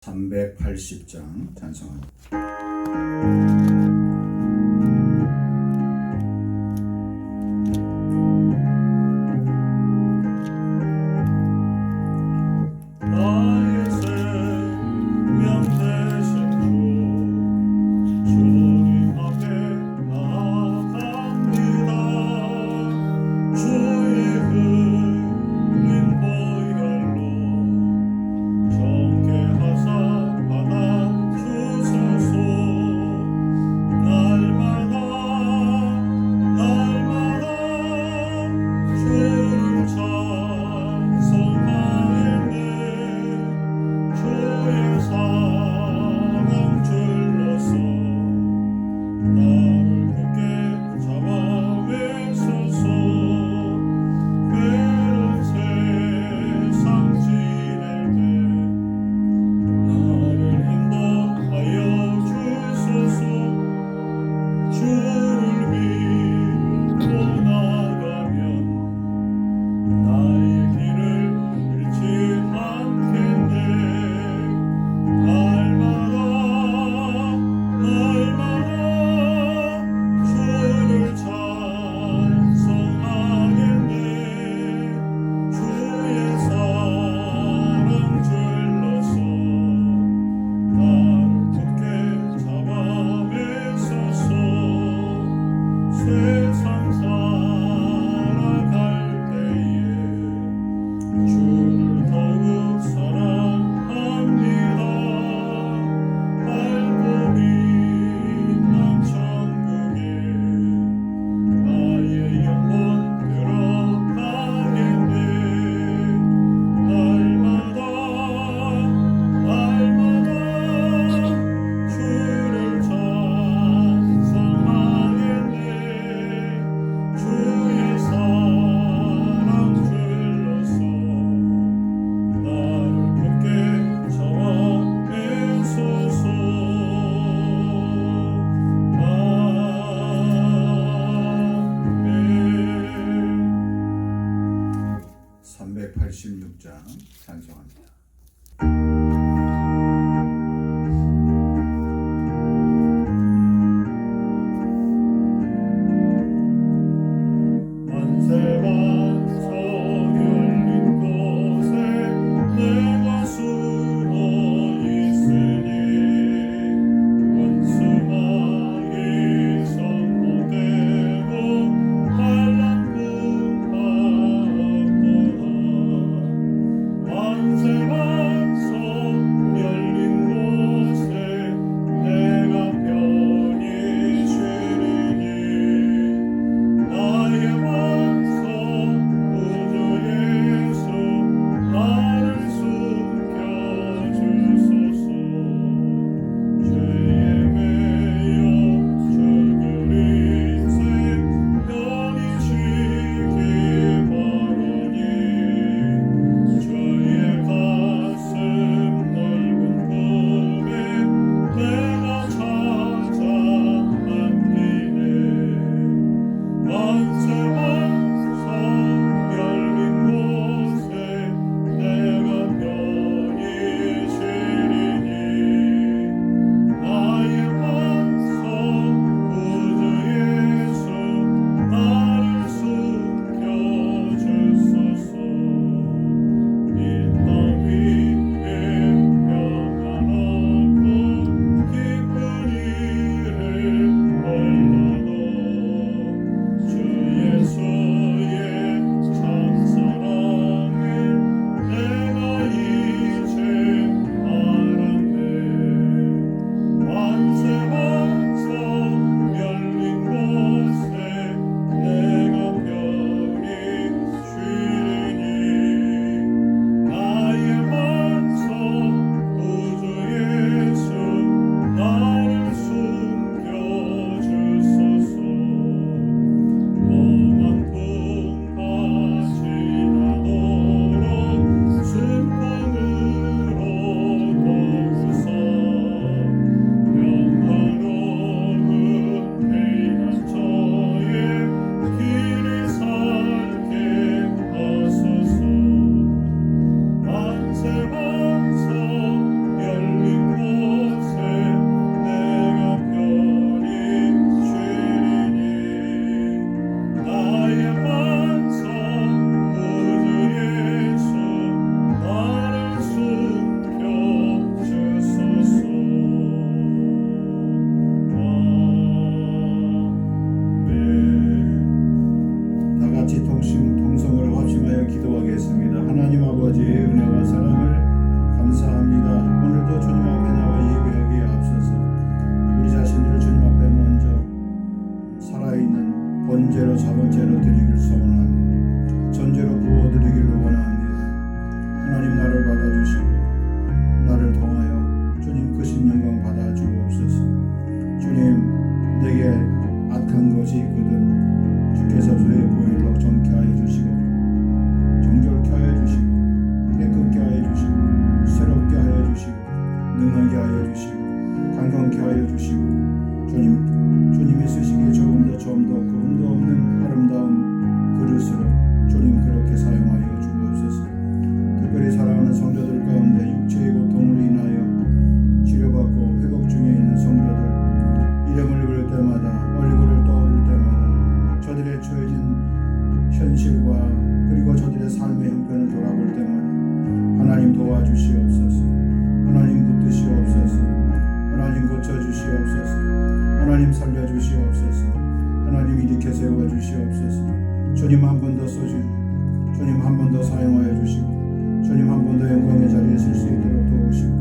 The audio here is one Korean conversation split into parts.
380장 찬송합니다. 나의 생명 되신 주 주님 앞에 나아갑니다. 주의 흘린 보혈로 정케 하사 받아 주소서. 능하게 하여 주시고 강건케 하여 주시고 주님이 쓰시기에 조금 더 금도 없는 아름다운 그릇으로 주님 그렇게 사용하여 주옵소서. 특별히 사랑하는 성도들 가운데 육체의 고통으로 인하여 치료받고 회복 중에 있는 성도들 이름을 부를 때마다 얼굴을 떠올릴 때마다 저들의 처해진 현실과 그리고 저들의 삶의 형편을 돌아볼 때마다 하나님 도와주시옵소서. 하나님 붙드시옵소서. 하나님 고쳐주시옵소서. 하나님 살려주시옵소서. 하나님 일으켜 세워주시옵소서. 주님 한 번 더 써주시고 주님 한 번 더 사용하여 주시고 주님 한 번 더 영광의 자리에 설 수 있도록 도우시고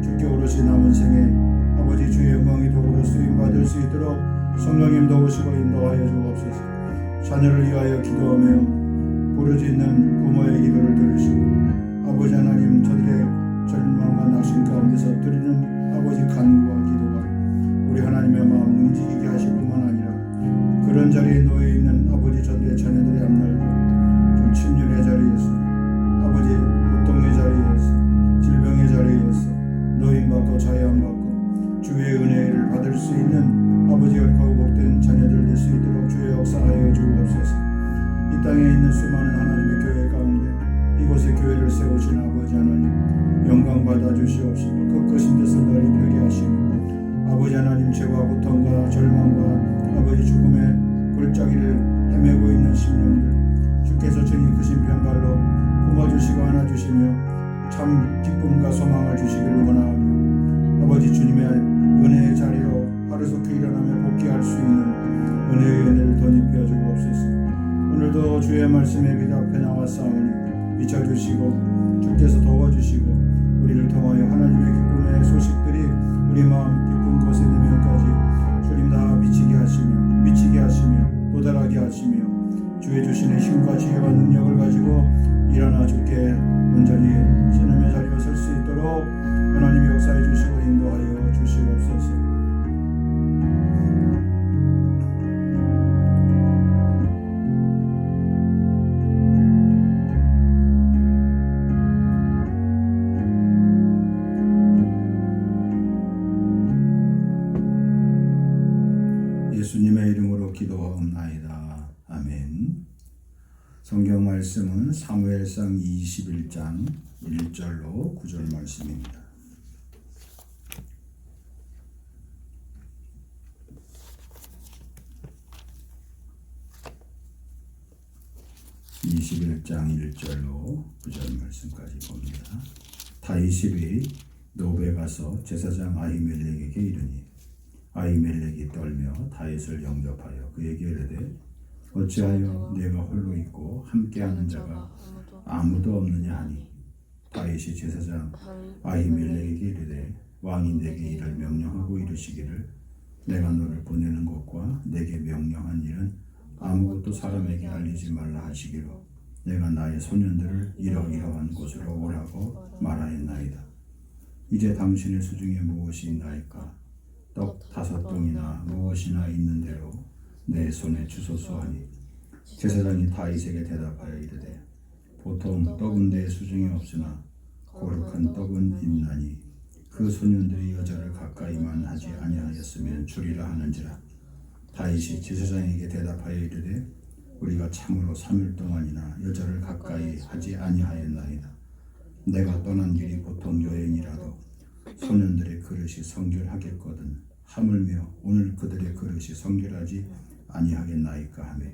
주께 오롯이 남은 생에 아버지 주의 영광의 도구로 쓰임받을 수 있도록 성령님 도우시고 인도하여 주옵소서. 자녀를 위하여 기도하며 부르짖는 부모의 기도를 들으시고 아버지 하나님 저들의 절망과 낙심 가운데서 드리는 아버지 간구와 기도가 우리 하나님의 마음을 움직이게 하실 뿐만 아니라 그런 자리에 놓여 있는 아버지 저들의 자녀들의 앞날도 좀 침륜의 자리에서 아버지 고통의 자리에서 질병의 자리에서 노임받고 자유함받고 주의 은혜를 받을 수 있는 아버지 옳고 복된 자녀들 될 수 있도록 주의 역사하여 주옵소서. 이 땅에 있는 수많은 하나님의 교회 가운데 이곳에 교회를 세우신 아버지 하나님 영광 받아 주시옵시고 그 크신 뜻을 널리 펴게 하시고 아버지 하나님 죄와 고통과 절망과 아버지 죽음의 골짜기를 헤매고 있는 심령들 주께서 주님 크신 편발로 품어주시고 안아주시며 참 기쁨과 소망을 주시기를 원하오며 아버지 주님의 은혜의 자리로 하루속히 일어나며 복귀할 수 있는 은혜의 은혜를 덧입혀 주옵소서. 오늘도 주의 말씀에 빛 앞에 나왔사오니 비춰주시고 주께서 도와주시고 우리를 통하여 하나님의 기쁨의 소식들이 우리 마음 깊은 곳에 내면까지 주님 다 미치게 하시며 도달하게 하시며 주의 주시는 힘과 지혜와 능력을 가지고 일어나 주께 온전히 신음의 자리에 설 수 있도록 하나님이 역사해 주시고 인도하여 주시옵소서. 예수님의 이름으로 기도하옵나이다. 아멘. 성경 말씀은 사무엘상 21장 1절로 9절 말씀입니다. 21장 1절로 9절 말씀까지 봅니다. 다윗이 노베 가서 제사장 아히멜렉에게 이르니 아히멜렉이 떨며 다윗을 영접하여 그에게 이르되 어찌하여 내가 홀로 있고 함께하는 자가 아무도 없느냐 하니 다윗이 제사장 아히멜렉에게 이르되 왕이 내게 이를 명령하고 이르시기를 내가 너를 보내는 것과 내게 명령한 일은 아무것도 사람에게 알리지 말라 하시기로 내가 나의 소년들을 이러이러한 곳으로 오라고 말하였나이다. 이제 당신의 수중에 무엇이 있나이까? 떡 5동이나 무엇이나 있는 대로 내 손에 주소서 하니 제사장이 다윗에게 대답하여 이르되 보통 떡은 내 수중에 없으나 거룩한 떡은 있나니 그 소년들이 여자를 가까이만 하지 아니하였으면 주리라 하는지라. 다윗이 제사장에게 대답하여 이르되 우리가 참으로 3일 동안이나 여자를 가까이 하지 아니하였나이다. 내가 떠난 길이 보통 여행이라도 소년들의 그릇이 성결하겠거든 하물며 오늘 그들의 그릇이 성결하지 아니하겠나이까 하며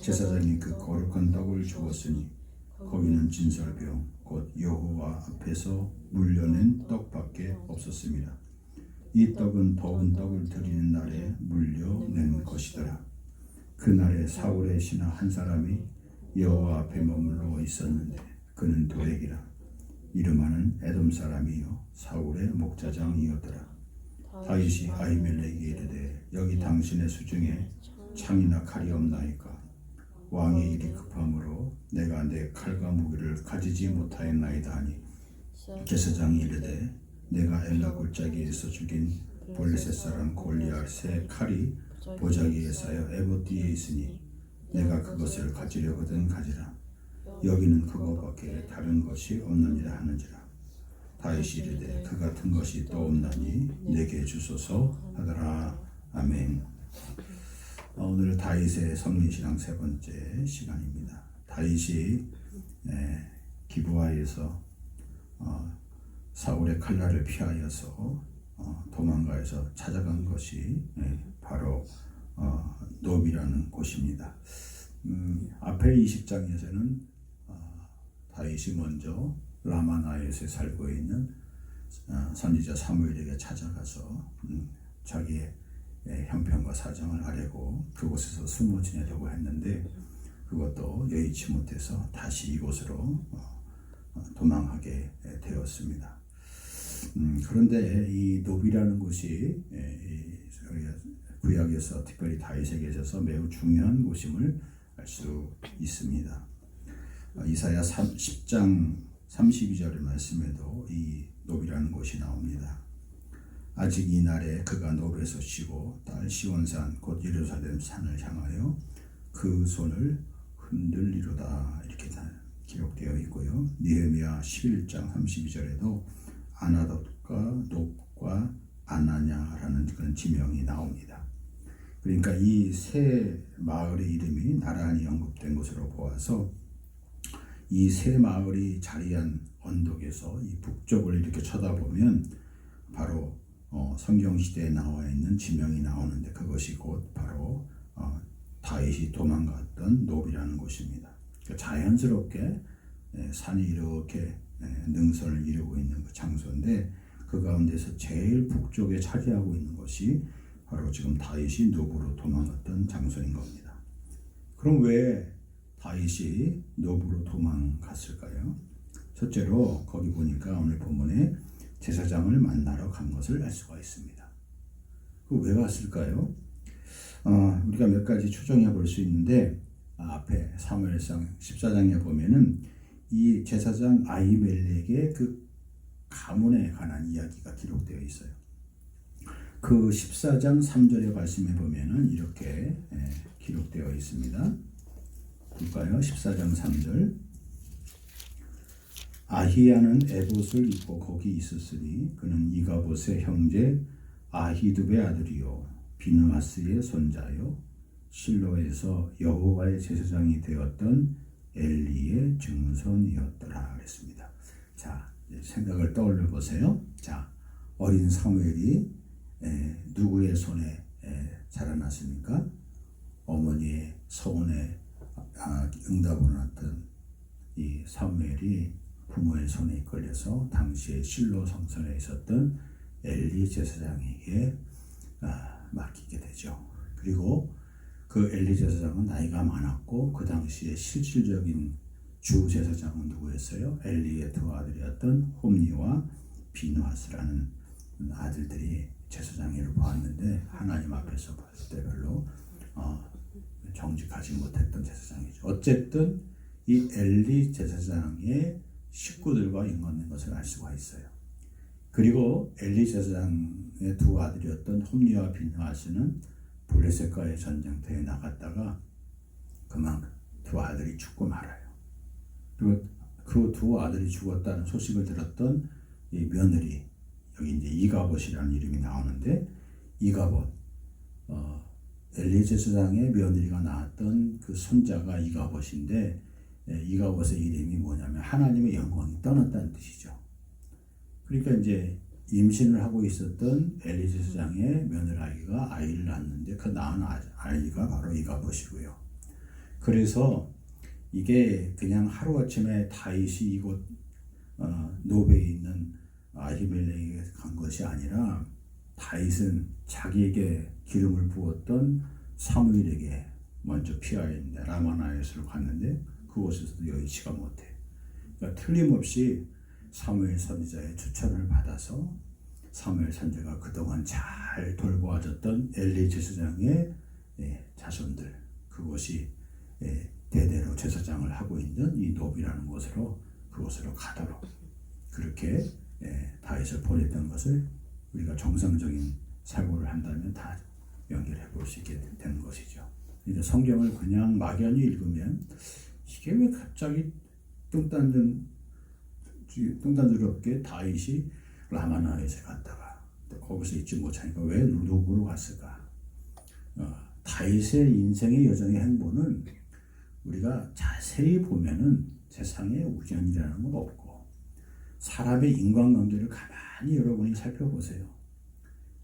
제사장이 그 거룩한 떡을 주었으니 거기는 진설병 곧 여호와 앞에서 물려낸 떡밖에 없었습니다. 이 떡은 더운 떡을 드리는 날에 물려낸 것이더라. 그날에 사울의 신하 한 사람이 여호와 앞에 머물러 있었는데 그는 도렉이라 이름하는 에돔 사람이요 사울의 목자장이었더라. 다윗이 아히멜렉에게 이르되 여기 당신의 수중에 창이나 칼이 없나이까? 왕의 일이 급함으로 내가 내 칼과 무기를 가지지 못하였나이다 하니 제사장이 이르되 내가 엘라 골짜기에서 죽인 블레셋 사람 골리앗의 칼이 보자기에 쌓여 에봇 뒤에 있으니 내가 그것을 가지려거든 가지라. 여기는 그것밖에 다른 것이 없느니라 하는지라. 다윗이 이르되 그 같은 것이 또 없나니 내게 주소서 하더라. 아멘. 오늘 다윗의 성리신앙 세 번째 시간입니다. 다윗이 기브아에서 사울의 칼날을 피하여서 도망가서 찾아간 것이 바로 노비라는 곳입니다. 앞에 20장에서는 다윗이 먼저 라마나에서 살고 있는 선지자 사무엘에게 찾아가서 자기의 형편과 사정을 아뢰고 그곳에서 숨어 지내려고 했는데 그것도 여의치 못해서 다시 이곳으로 도망하게 되었습니다. 그런데 이 노비라는 곳이 구약에서 특별히 다윗에게 있어서 매우 중요한 곳임을 알 수 있습니다. 이사야 10장 32절의 말씀에도 이 노비라는 곳이 나옵니다. 아직 이 날에 그가 노루에서 쉬고 딸 시온산 곧 예루살렘 산을 향하여 그 손을 흔들리로다 이렇게 기록되어 있고요. 느헤미야 11장 32절에도 아나돗과 높과 아나냐라는 그런 지명이 나옵니다. 그러니까 이 세 마을의 이름이 나란히 언급된 것으로 보아서 이 세 마을이 자리한 언덕에서 이 북쪽을 이렇게 쳐다보면 바로 성경 시대에 나와 있는 지명이 나오는데 그것이 곧 바로 다윗이 도망갔던 노비라는 곳입니다. 그러니까 자연스럽게 산이 이렇게 능선을 이루고 있는 그 장소인데 그 가운데서 제일 북쪽에 차지하고 있는 것이 바로 지금 다윗이 노브로 도망갔던 장소인 겁니다. 그럼 왜 다윗이 노브로 도망갔을까요? 첫째로 거기 보니까 오늘 본문에 제사장을 만나러 간 것을 알 수가 있습니다. 그 왜 갔을까요? 우리가 몇 가지 추정해 볼 수 있는데 앞에 사무엘상 14장에 보면은 이 제사장 아히멜렉의 그 가문에 관한 이야기가 기록되어 있어요. 그 14장 3절의 말씀에 보면은 이렇게 기록되어 있습니다. 볼까요? 14장 3절. 아히야는 에봇을 입고 거기 있었으니 그는 이가봇의 형제 아히두베의 아들이요 비느하스의 손자요 실로에서 여호와의 제사장이 되었던 엘리의 증손이었더라 그랬습니다. 자, 생각을 떠올려 보세요. 자, 어린 사무엘이 누구의 손에 자라났습니까? 어머니의 서원에 응답을 왔던 이 사무엘이 부모의 손에 이끌려서 당시에 실로 성전에 있었던 엘리 제사장에게 맡기게 되죠. 그리고 그 엘리 제사장은 나이가 많았고 그 당시에 실질적인 주 제사장은 누구였어요? 엘리의 두 아들이었던 홈니와 비느하스라는 아들들이 제사장일을 보았는데 하나님 앞에서 봤을 때 별로 정직하지 못했던 제사장이죠. 어쨌든 이 엘리 제사장의 식구들과 인관된 것을 알 수가 있어요. 그리고 엘리 제사장의 두 아들이었던 홈니와 비느하스는 블레셋과의 전쟁터에 나갔다가 그만 두 아들이 죽고 말아요. 그리고 그 두 아들이 죽었다는 소식을 들었던 이 며느리, 여기 이제 이가봇이라는 이름이 나오는데 이가봇, 엘리 제사장의 며느리가 낳았던 그 손자가 이가봇인데 이가봇의 이름이 뭐냐면 하나님의 영광이 떠났다는 뜻이죠. 그러니까 이제 임신을 하고 있었던 엘리 제사장의 며느라기가 아이를 낳았는데 그 낳은 아이가 바로 이가봇이고요. 그래서 이게 그냥 하루아침에 다윗이 이곳 노베에 있는 아히멜렉에게 간 것이 아니라 다윗은 자기에게 기름을 부었던 사무엘에게 먼저 피하였는데 라마나에스로 갔는데 그곳에서도 여의치가 못해. 그러니까 틀림없이 사무엘 선지자의 추천을 받아서 사무엘 선지자가 그동안 잘 돌보아줬던 엘리 제사장의 자손들, 그곳이 대대로 제사장을 하고 있는 이 노비라는 곳으로 그곳으로 가도록 그렇게 다윗을 보냈던 것을 우리가 정상적인 사고를 한다면 다 연결해 볼 수 있게 되는 것이죠. 그러니까 성경을 그냥 막연히 읽으면 이게 왜 갑자기 뚱딴 뚱딴스럽게 다윗이 라마나에서 갔다가 또 거기서 잊지 못하니까 왜 노브로 갔을까? 다윗의 인생의 여정의 행보는 우리가 자세히 보면은 세상에 우연이라는 건 없고 사람의 인간관계를 가만히 여러분이 살펴보세요.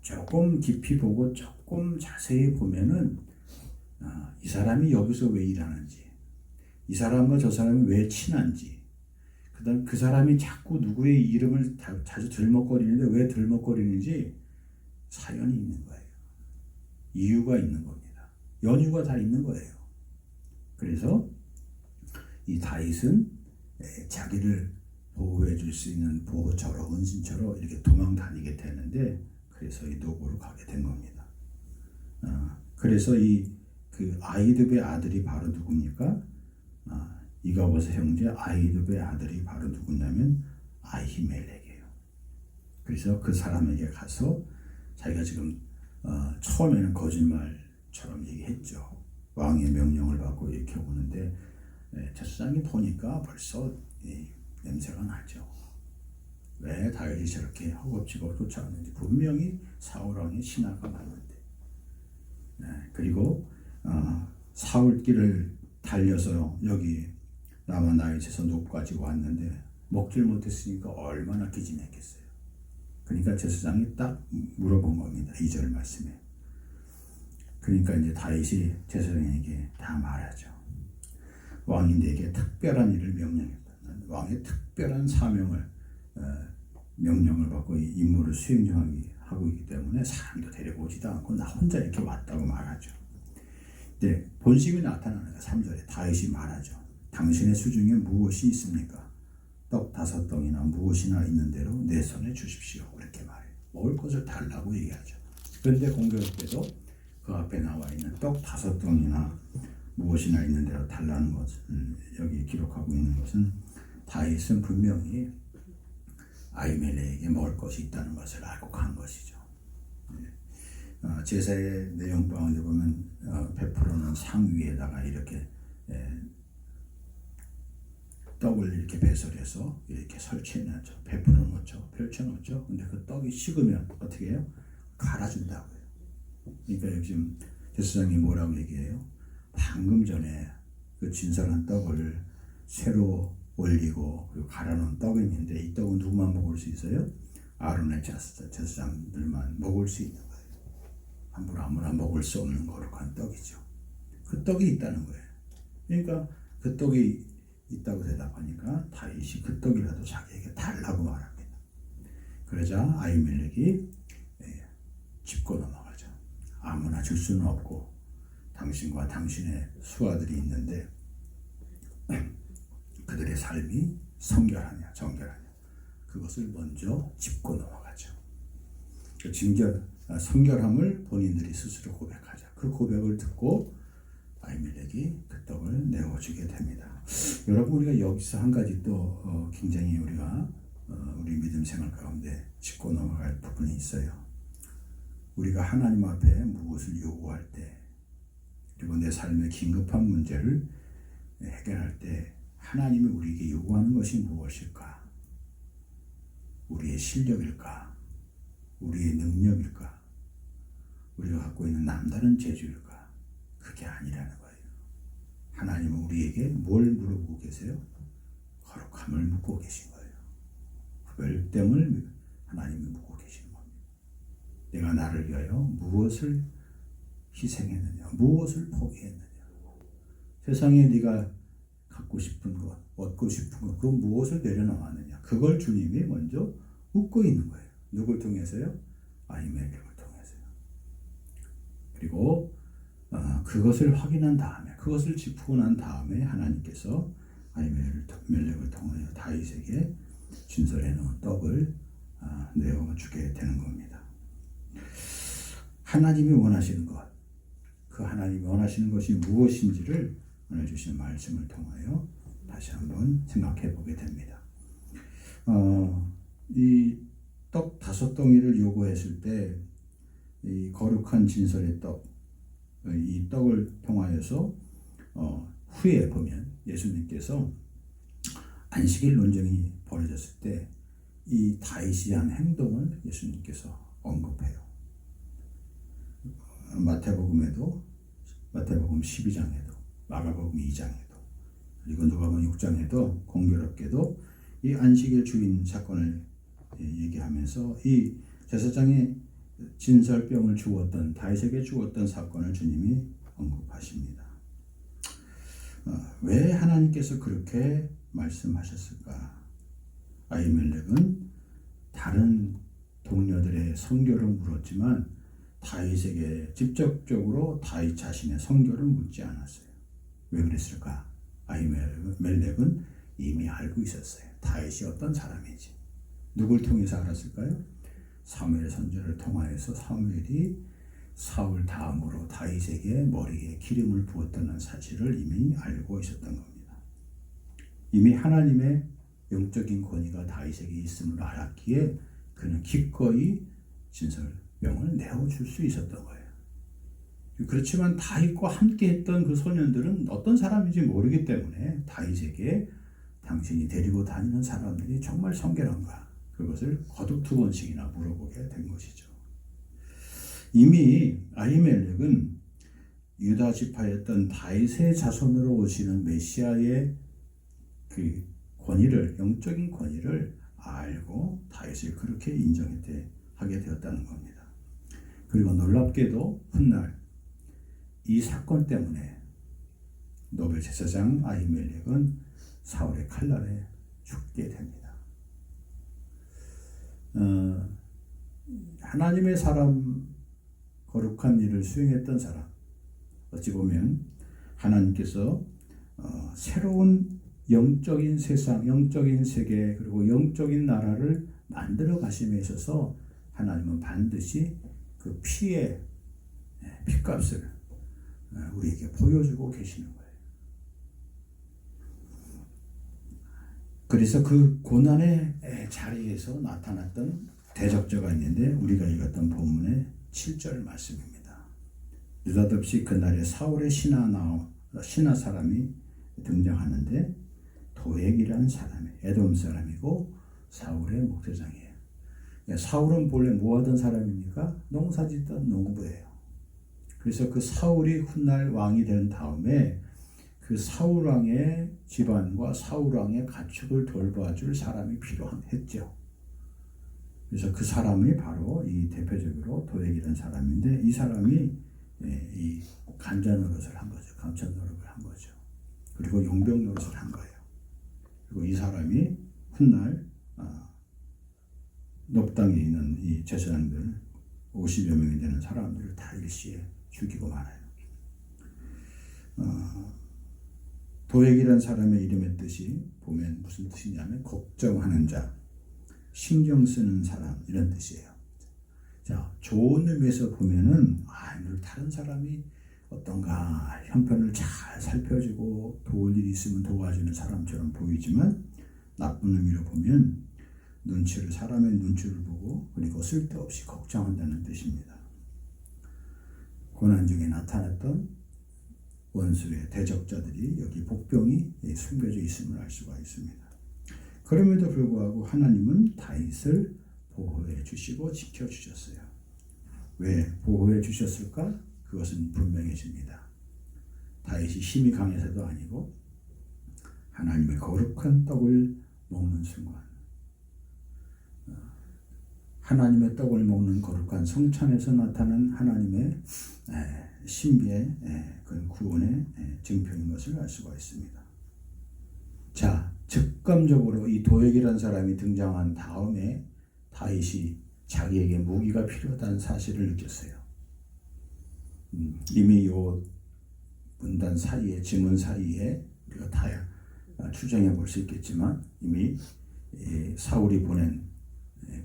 조금 깊이 보고 조금 자세히 보면은 이 사람이 여기서 왜 일하는지, 이 사람과 저 사람이 왜 친한지, 그다음 그 사람이 자꾸 누구의 이름을 자주 들먹거리는데 왜 들먹거리는지 사연이 있는 거예요. 이유가 있는 겁니다. 연유가 다 있는 거예요. 그래서 이 다윗은 자기를 보호해 줄 수 있는 보호처로 은신처로 이렇게 도망 다니게 되는데 그래서 이 노고로 가게 된 겁니다. 그래서 그 아히두베의 아들이 바로 누굽니까? 이가봇의 형제 아히두베의 아들이 바로 누구냐면 아히멜렉이에요. 그래서 그 사람에게 가서 자기가 지금 처음에는 거짓말처럼 얘기했죠. 왕의 명령을 받고 이렇게 오는데 제사장이 보니까 벌써 냄새가 나죠. 왜 다윗이 저렇게 허겁지겁 쫓아왔는지 분명히 사울왕의 신하가 맞는데 그리고 사울길을 달려서 여기 라마나잇에서 노브까지 왔는데 먹질 못했으니까 얼마나 기진했겠어요. 그러니까 제사장이 딱 물어본 겁니다. 2절 말씀에. 그러니까 이제 다윗이 제사장에게 다 말하죠. 왕이 내게 특별한 일을 명령했다. 왕의 특별한 사명을 명령을 받고 이 임무를 수행하고 있기 때문에 사람도 데리고 오지도 않고 나 혼자 이렇게 왔다고 말하죠. 네, 본심이 나타나는 3절에 다윗이 말하죠. 당신의 수중에 무엇이 있습니까? 떡 5덩이나 무엇이나 있는 대로 내 손에 주십시오. 그렇게 말해요. 먹을 것을 달라고 얘기하죠. 그런데 공교롭게도 그 앞에 나와 있는 떡 5덩이나 무엇이나 있는 대로 달라는 것은 여기 기록하고 있는 것은 다윗은 분명히 아히멜렉에게 먹을 것이 있다는 것을 알고 간 것이죠. 제사의 내용 가운데 보면 베풀어놓은 상 위에다가 이렇게 떡을 이렇게 배설해서 이렇게 설치해놨죠. 베풀어 놓죠. 펼쳐놓죠. 근데 그 떡이 식으면 어떻게 해요? 갈아준다고요. 그러니까 요즘 제사장이 뭐라고 얘기해요? 방금 전에 그 진설한 떡을 새로 올리고 그리고 갈아놓은 떡이 있는데 이 떡은 누구만 먹을 수 있어요? 아론의 제사장들만 먹을 수 있는 거예요. 함부로 아무나 먹을 수 없는 거룩한 떡이죠. 그 떡이 있다는 거예요. 그러니까 그 떡이 있다고 대답하니까 다윗이 그 떡이라도 자기에게 달라고 말합니다. 그러자 아히멜렉이 짚고 넘어가죠. 아무나 줄 수는 없고 당신과 당신의 수하들이 있는데 그들의 삶이 성결하냐 정결하냐 그것을 먼저 짚고 넘어가죠. 그 성결함을 본인들이 스스로 고백하죠. 그 고백을 듣고 아히멜렉이 그 떡을 내어주게 됩니다. 여러분 우리가 여기서 한 가지 또 굉장히 우리가 우리 믿음 생활 가운데 짚고 넘어갈 부분이 있어요. 우리가 하나님 앞에 무엇을 요구할 때 그리고 내 삶의 긴급한 문제를 해결할 때 하나님이 우리에게 요구하는 것이 무엇일까? 우리의 실력일까? 우리의 능력일까? 우리가 갖고 있는 남다른 재주일까? 그게 아니라는 거예요. 하나님은 우리에게 뭘 물어보고 계세요? 거룩함을 묻고 계신 거예요. 흑별됨을 하나님이 묻고 계시는 겁니다. 내가 나를 위하여 무엇을 희생했느냐? 무엇을 포기했느냐? 세상에 네가 갖고 싶은 것, 얻고 싶은 것, 그 무엇을 내려놓았느냐? 그걸 주님이 먼저 묻고 있는 거예요. 누굴 통해서요? 아히멜렉을 통해서요. 그리고 그것을 확인한 다음에, 그것을 짚고 난 다음에 하나님께서 아히멜렉을 통하여 다윗에게 진설해 놓은 떡을 내어주게 되는 겁니다. 하나님이 원하시는 것, 그 하나님이 원하시는 것이 무엇인지를 오늘 주신 말씀을 통하여 다시 한번 생각해 보게 됩니다. 이 떡 5덩이를 요구했을 때 이 거룩한 진설의 떡, 이 떡을 통하여서 후에 보면 예수님께서 안식일 논쟁이 벌어졌을 때 이 다윗이 한 행동을 예수님께서 언급해요. 마태복음 12장에도 마가복음 2장에도 그리고 누가복음 6장에도 공교롭게도 이 안식일 주인 사건을 얘기하면서 이 제사장의 진설병을 주었던 다윗에게 주었던 사건을 주님이 언급하십니다. 왜 하나님께서 그렇게 말씀하셨을까? 아히멜렉은 다른 동료들의 성교를 물었지만 다윗에게 직접적으로 다윗 자신의 성교를 묻지 않았어요. 왜 그랬을까? 아히멜렉은 이미 알고 있었어요. 다윗이 어떤 사람인지. 누굴 통해서 알았을까요? 사무엘 선지자를 통하여서 사무엘이 사울 다음으로 다윗에게 머리에 기름을 부었다는 사실을 이미 알고 있었던 겁니다. 이미 하나님의 영적인 권위가 다윗에게 있음을 알았기에 그는 기꺼이 진설병을 내어줄 수 있었던 거예요. 그렇지만 다윗과 함께 했던 그 소년들은 어떤 사람인지 모르기 때문에 다윗에게 당신이 데리고 다니는 사람들이 정말 성결한가? 그것을 거듭 2번씩이나 물어보게 된 것이죠. 이미 아히멜렉은 유다 지파였던 다윗의 자손으로 오시는 메시아의 그 권위를, 영적인 권위를 알고 다윗을 그렇게 인정하게 되었다는 겁니다. 그리고 놀랍게도 훗날 이 사건 때문에 노벨 제사장 아히멜렉은 사울의 칼날에 죽게 됩니다. 하나님의 사람, 거룩한 일을 수행했던 사람, 어찌 보면 하나님께서 새로운 영적인 세상, 영적인 세계, 그리고 영적인 나라를 만들어 가심에 있어서 하나님은 반드시 그 피의 피값을 우리에게 보여주고 계시는 거예요. 그래서 그 고난의 자리에서 나타났던 대적자가 있는데 우리가 읽었던 본문의 7절 말씀입니다. 느닷없이 그날에 사울의 신하 사람이 등장하는데 도액이라는 사람이 에돔 사람이고 사울의 목회장이에요. 사울은 본래 뭐 하던 사람입니까? 농사짓던 농부예요. 그래서 그 사울이 훗날 왕이 된 다음에 그 사울 왕의 집안과 사울 왕의 가축을 돌봐줄 사람이 필요했죠. 그래서 그 사람이 바로 이 대표적으로 도액이라는 사람인데 이 사람이 이 간자 노릇을 한 거죠. 감천 노릇을 한 거죠. 그리고 용병 노릇을 한 거예요. 그리고 이 사람이 훗날 녹당에 있는 이 제사장들 50여 명이 되는 사람들을 다 일시에 죽이고 말아요. 도액이라는 사람의 이름의 뜻이 보면 무슨 뜻이냐면 걱정하는 자, 신경 쓰는 사람 이런 뜻이에요. 자, 좋은 의미에서 보면은 다른 사람이 어떤가 형편을 잘 살펴주고 도울 일이 있으면 도와주는 사람처럼 보이지만 나쁜 의미로 보면 사람의 눈치를 보고 그리고 쓸데없이 걱정한다는 뜻입니다. 고난 중에 나타났던 원수의 대적자들이 여기 복병이 숨겨져 있음을 알 수가 있습니다. 그럼에도 불구하고 하나님은 다윗을 보호해 주시고 지켜주셨어요. 왜 보호해 주셨을까? 그것은 분명해집니다. 다윗이 힘이 강해서도 아니고 하나님의 거룩한 떡을 먹는 순간 하나님의 떡을 먹는 거룩한 성찬에서 나타난 하나님의 신비의 그 구원의 증표인 것을 알 수가 있습니다. 자, 즉감적으로 이 도액이라는 사람이 등장한 다음에 다윗이 자기에게 무기가 필요하다는 사실을 느꼈어요. 이미 요 문단 사이에 지문 사이에 우리가 다 추정해 볼 수 있겠지만 이미 사울이 보낸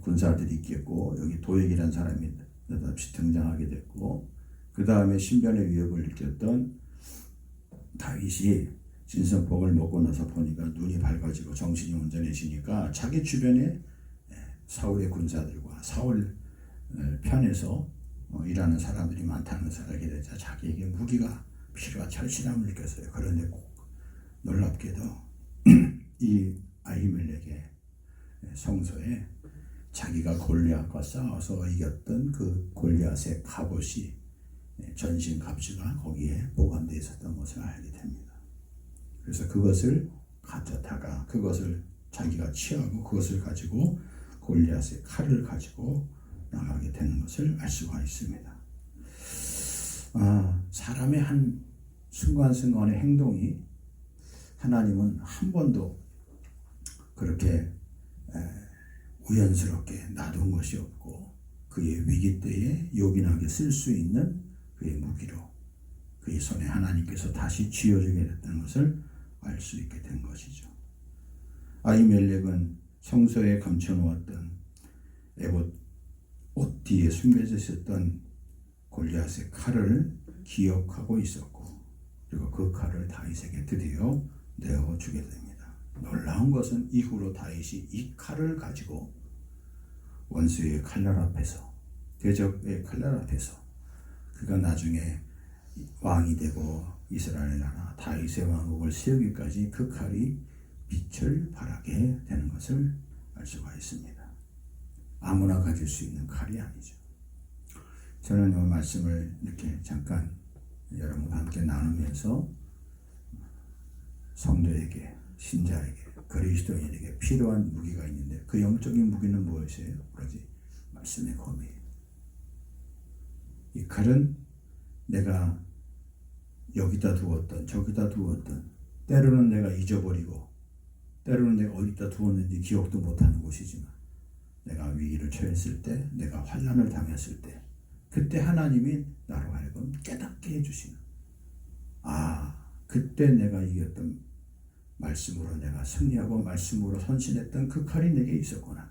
군사들이 있겠고 여기 도액이라는 사람이 느닷없이 등장하게 됐고 그 다음에 신변의 위협을 느꼈던 다윗이 진선복을 먹고 나서 보니까 눈이 밝아지고 정신이 온전해지니까 자기 주변에 사울의 군사들과 사울 편에서 일하는 사람들이 많다는 것을 알게 되자 자기에게 무기가 필요한 절실함을 느꼈어요. 그런데 꼭 놀랍게도 이 아히멜렉의 성소에 자기가 골리앗과 싸워서 이겼던 그 골리앗의 갑옷이 전신 갑주가 거기에 보관되어 있었던 것을 알게 됩니다. 그래서 그것을 가져다가 그것을 자기가 취하고 그것을 가지고 골리앗의 칼을 가지고 나가게 되는 것을 알 수가 있습니다. 사람의 한 순간순간의 행동이 하나님은 한 번도 그렇게 우연스럽게 놔둔 것이 없고 그의 위기 때에 요긴하게 쓸 수 있는 그의 무기로 그의 손에 하나님께서 다시 쥐어주게 됐다는 것을 알 수 있게 된 것이죠. 아히멜렉은 성소에 감춰놓았던 에봇 옷 뒤에 숨겨져 있었던 골리앗의 칼을 기억하고 있었고 그리고 그 칼을 다윗에게 드디어 내어주게 됩니다. 놀라운 것은 이후로 다윗이 이 칼을 가지고 원수의 칼날 앞에서 대적의 칼날 앞에서 그가 나중에 왕이 되고 이스라엘 나라 다윗의 왕국을 세우기까지 그 칼이 빛을 발하게 되는 것을 알 수가 있습니다. 아무나 가질 수 있는 칼이 아니죠. 저는 이 말씀을 이렇게 잠깐 여러분과 함께 나누면서 성도에게, 신자에게, 그리스도인에게 필요한 무기가 있는데 그 영적인 무기는 무엇이에요? 오로지 말씀의 검이에요. 이 칼은 내가 여기다 두었던 저기다 두었던 때로는 내가 잊어버리고 때로는 내가 어디다 두었는지 기억도 못하는 곳이지만 내가 위기를 처했을 때 내가 환난을 당했을 때 그때 하나님이 나로 하여금 깨닫게 해주시는 그때 내가 이겼던 말씀으로 내가 승리하고 말씀으로 선신했던 그 칼이 내게 있었구나.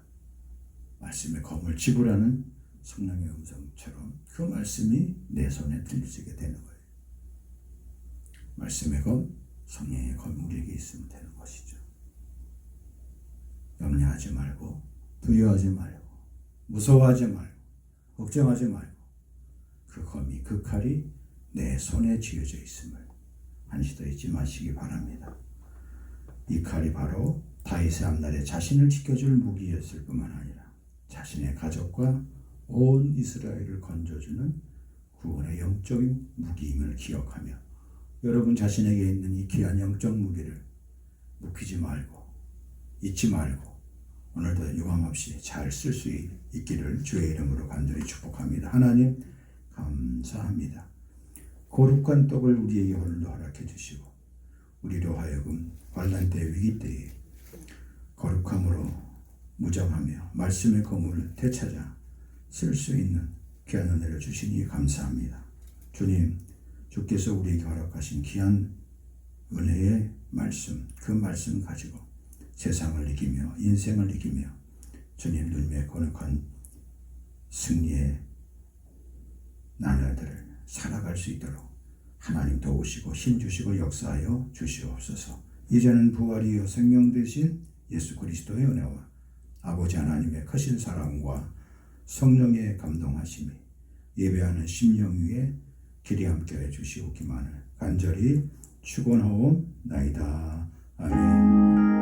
말씀의 검을 지불하는 성령의 음성처럼 그 말씀이 내 손에 들리게 되는 거예요. 말씀의 검, 성령의 검 우리에게 있으면 되는 것이죠. 염려하지 말고 두려워하지 말고 무서워하지 말고 걱정하지 말고 그 검이 그 칼이 내 손에 쥐어져 있음을 한시도 잊지 마시기 바랍니다. 이 칼이 바로 다윗의 앞날에 자신을 지켜줄 무기였을 뿐만 아니라 자신의 가족과 온 이스라엘을 건져주는 구원의 영적인 무기임을 기억하며 여러분 자신에게 있는 이 귀한 영적 무기를 묵히지 말고 잊지 말고 오늘도 유감없이 잘 쓸 수 있기를 주의 이름으로 간절히 축복합니다. 하나님 감사합니다. 거룩한 떡을 우리에게 오늘도 허락해 주시고 우리로 하여금 환난 때 위기 때에 거룩함으로 무장하며 말씀의 검을 되찾아 쓸 수 있는 귀한 은혜를 주시니 감사합니다. 주님, 주께서 우리에게 허락하신 귀한 은혜의 말씀, 그 말씀 가지고 세상을 이기며 인생을 이기며 주님 눈에 거룩한 승리의 나날들을 살아갈 수 있도록 하나님 도우시고 힘주시고 역사하여 주시옵소서. 이제는 부활이요 생명 되신 예수 그리스도의 은혜와 아버지 하나님의 크신 사랑과 성령의 감동하심이 예배하는 심령 위에 길이 함께해 주시옵기만을 간절히 축원하옵나이다. 아멘.